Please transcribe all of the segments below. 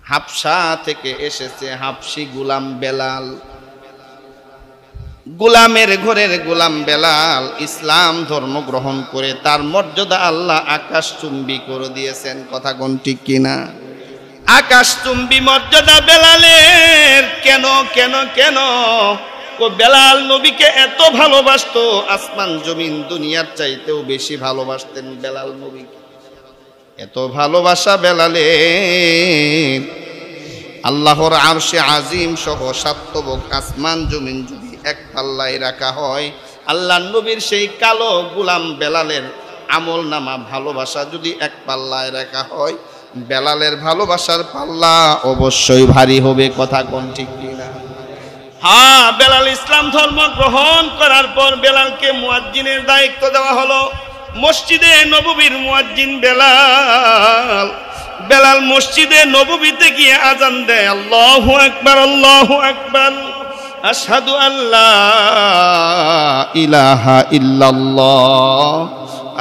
হাবশা থেকে এসেছে হাবশি গোলাম বেলাল। গোলামের ঘরের গোলাম বেলাল ইসলাম ধর্ম গ্রহণ করে তার মর্যাদা আল্লাহ আকাশচুম্বী করে দিয়েছেন। কথা কোন ঠিক কিনা? আকাশচুম্বী মর্যাদা বেলালের। কেন কেন কেন? ও বেলাল নবীকে এত ভালোবাসতো, আসমান জমিন দুনিয়ার চাইতেও বেশি ভালোবাসতেন বেলাল নবীকে। এত ভালোবাসা বেলালের, আল্লাহর আরশে আজিম সহ সাতবক আসমান জমিন যদি এক পাল্লায় রাখা হয়, আল্লাহ নবীর সেই কালো গোলাম বেলালের আমল নামা ভালোবাসা যদি এক পাল্লায় রাখা হয়, বেলালের ভালোবাসার পাল্লা অবশ্যই ভারী হবে। কথা কোন ঠিক কিনা? হ্যাঁ, বেলাল ইসলাম ধর্ম গ্রহণ করার পর বেলালকে মুয়াজ্জিনের দায়িত্ব দেওয়া হলো। মসজিদে নববীর মুয়াজ্জিন বেলাল। বেলাল মসজিদে নববীতে গিয়ে আজান দেয়, আল্লাহু আকবার আল্লাহু আকবার, আশহাদু আল্লা ইলাহা ইল্লাল্লাহ,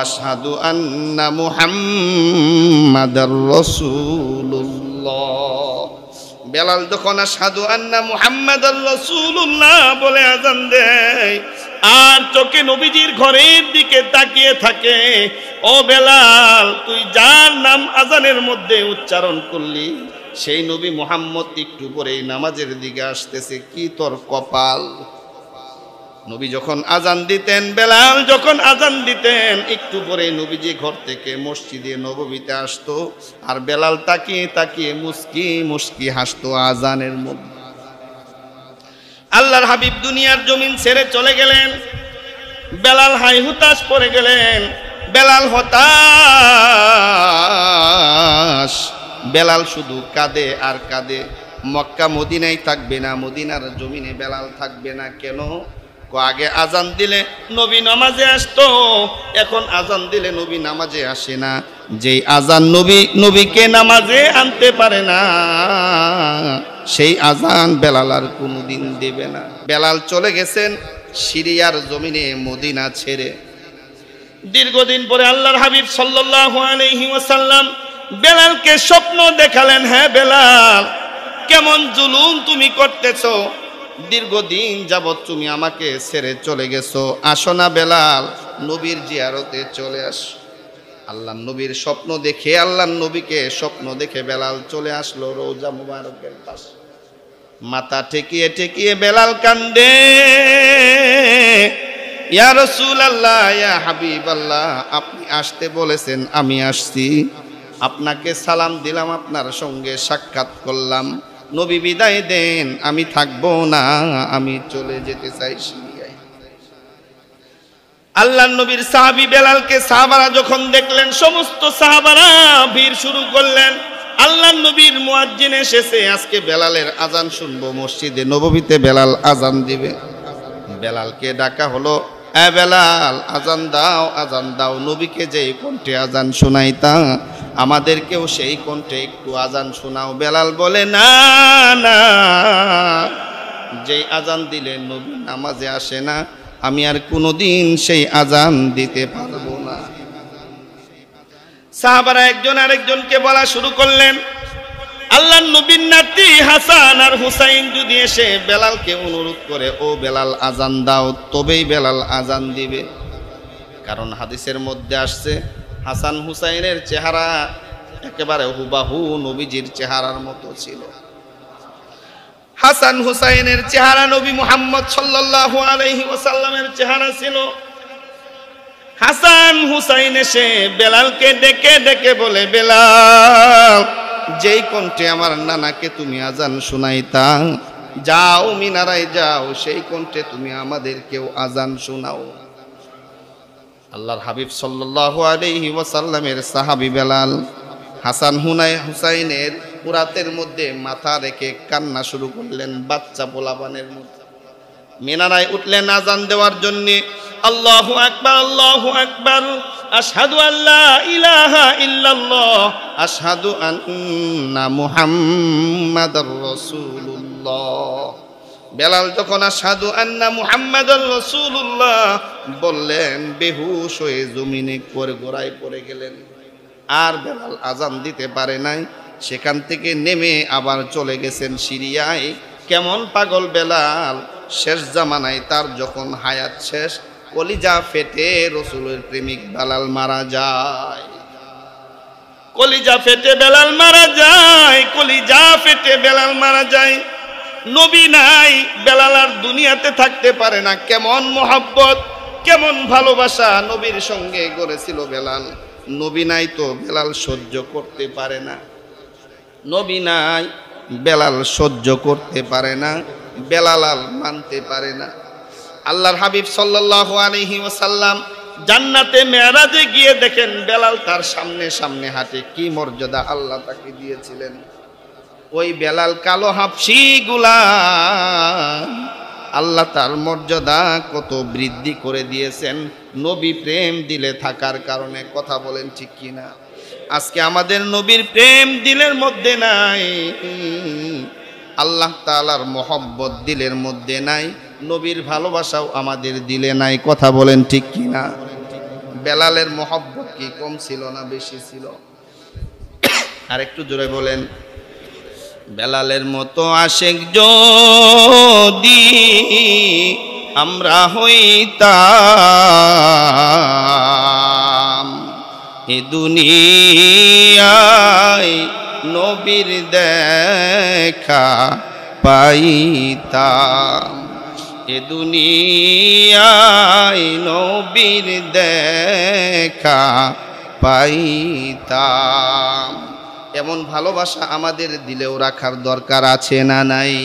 আশহাদু আন্না মুহাম্মাদার রাসূলুল্লাহ। বেলাল যখন আশহাদু আন্না মুহাম্মাদার রাসূলুল্লাহ বলে আজান দেয় আর চোখে নবীজির ঘরের দিকে তাকিয়ে থাকে, ও বেলাল, তুই যার নাম আজানের মধ্যে উচ্চারণ করলি সেই নবী মুহাম্মদ একটু পরেই নামাজের দিকে আসতেছে। কি তোর কপাল! নবী যখন আজান দিতেন, বেলাল যখন আজান দিতেন, একটু পরে নবীজি ঘর থেকে মসজিদে নববীতে আসতো আর বেলাল তাকিয়ে তাকিয়ে মুস্কি মুস্কি হাসতো আজানের মধ্যে। আল্লাহর হাবিব দুনিয়ার জমিন ছেড়ে চলে গেলেন, বেলাল হাই হুতাশ পড়ে গেলেন। বেলাল হতাশ, বেলাল শুধু কাঁদে আর কাঁদে। মক্কা মদিনায় থাকবে না, মদিনার জমিনে বেলাল থাকবে না। কেন? আগে আজান দিলে নবী নামাজে আসতো, এখন আজান দিলে নবী নামাজে আসে না। যেই আজান নবীকে নামাজে আনতে পারে না, সেই আজান বেলাল আর কোনোদিন দেবে না। বেলাল চলে গেছেন সিরিয়ার জমিনে মদিনা ছেড়ে। দীর্ঘদিন পরে আল্লাহর হাবিব সাল্লাল্লাহু আলাইহি ওয়াসাল্লাম বেলালকে স্বপ্ন দেখালেন, হ্যাঁ বেলাল, কেমন জুলুম তুমি করতেছো, দীর্ঘদিন যাবৎ তুমি আমাকে ছেড়ে চলে গেছো, আসো না বেলাল, নবীর জিয়ারতে চলে আসো। আল্লাহ নবীর স্বপ্ন দেখে, আল্লাহ নবীকে স্বপ্ন দেখে বেলাল চলে আসলো রওজা মুবারকের পাশে। মাথা ঠেকিয়ে ঠেকিয়ে বেলাল কান্দে, ইয়া রাসূলুল্লাহ, ইয়া হাবিবাল্লাহ, আপনি আসতে বলেছেন, আমি আসছি, আপনাকে সালাম দিলাম, আপনার সঙ্গে সাক্ষাৎ করলাম, নবী বিদায় দেন, আমি থাকবো না, আমি চলে যেতে চাই সিরিয়ায়। আল্লাহর নবীর সাহাবী বেলালকে সাহাবারা যখন দেখলেন, সমস্ত সাহাবারা ভিড় শুরু করলেন। আল্লাহর নবীর মুয়াজ্জিন এসেছে, আজকে বেলালের আজান শুনবো, মসজিদে নববীতে বেলাল আজান দিবে। বেলালকে ডাকা হলো, এ বেলাল, আজান দাও, আজান দাও। নবীকে যেই কণ্ঠে আজান শোনাইতা, আমাদেরকেও সেই কণ্ঠে একটু আজান শোনাও। বেলাল বলে, না না, যেই আজান দিলে নবী নামাজে আসে না, আমি আর কোনোদিন সেই আজান দিতে পারবো না। সাহাবারা একজন আরেকজনকে বলা শুরু করলেন, আল্লাহর নবীর নাতি হাসান আর হুসাইন যদি এসে বেলালকে অনুরোধ করে, ও বেলাল আজান দাও, তবেই বেলাল আজান দিবে। কারণ হাদিসের মধ্যে আসছে, হাসান হুসাইনের চেহারা একেবারে হুবাহু নবীজির চেহারার মতো ছিল। হাসান হুসাইনের চেহারা নবী মুহাম্মদ সাল্লাল্লাহু আলাইহি ওয়াসাল্লামের চেহারা ছিল। হাসান হুসাইন এসে বেলালকে ডেকে ডেকে বলে, বেলাল, যেই কণ্ঠে আমার নানাকে তুমি আজান শোনাইতা, যাও মিনারায় যাও, সেই কণ্ঠে তুমি আমাদেরকেও আজান শোনাও। আল্লাহর হাবিব সাল্লাল্লাহু আলাইহি ওয়াসাল্লামের সাহাবী বেলাল হাসান হুসাইনের পুরাতের মধ্যে মাথা রেখে কান্না শুরু করলেন, বাচ্চা পোলাপানের মধ্যে। মিনারায় উঠলেন আজান দেওয়ার জন্যে, আল্লাহু আকবার আল্লাহু আকবার, আশহাদু আল্লা ইলাহা ইল্লাল্লাহ, আশহাদু আন্না মুহাম্মাদার রাসূলুল্লাহ। বেলাল যখন আশহাদু আন্না মুহাম্মাদার রাসূলুল্লাহ বললেন, বেহুশ হয়ে জমিনে করে গোড়ায় পড়ে গেলেন। আর বেলাল আজান দিতে পারে নাই। সেখান থেকে নেমে আবার চলে গেছেন সিরিয়ায়। কেমন পাগল বেলাল, শেষ জামানায় তার যখন হায়াত শেষ, কলিজা ফেটে রসুলের প্রেমিক বেলাল মারা যায়। কলিজা ফেটে বেলাল মারা যায়, কলিজা ফেটে বেলাল মারা যায়। নবী নাই, বেলাল আর দুনিয়াতে থাকতে পারে না। কেমন মোহাব্বত, কেমন ভালোবাসা নবীর সঙ্গে গড়েছিল বেলাল। নবী নাই তো বেলাল সহ্য করতে পারে না। নবী নাই, বেলাল সহ্য করতে পারে না, বেলাল আর মানতে পারে না। আল্লাহর হাবিব সাল্লাল্লাহু আলাইহি ওয়াসাল্লাম জান্নাতে মেরাজে গিয়ে দেখেন বেলাল তার সামনে সামনে হাঁটে। কি মর্যাদা আল্লাহ তাকে দিয়েছিলেন। ওই বেলাল কালো হাবশি গোলাম, আল্লাহ তার মর্যাদা কত বৃদ্ধি করে দিয়েছেন নবী প্রেম দিলে থাকার কারণে। কথা বলেন ঠিক কিনা? আজকে আমাদের নবীর প্রেম দিলের মধ্যে নাই, আল্লাহ তাআলার মহব্বত দিলের মধ্যে নাই, নবীর ভালোবাসাও আমাদের দিলে নাই। কথা বলেন ঠিক কিনা? বেলালের মহব্বত কি কম ছিল না বেশি ছিল? আর একটু জোরে বলেন। বেলালের মতো আশেক যদি আমরা হইতাম, এ দুনিয়ায় নবীর দেখা পাইতাম, এ দুনিয়ায় নবীর দেখা পাইতাম। এমন ভালোবাসা আমাদের দিলেও রাখার দরকার আছে না নাই?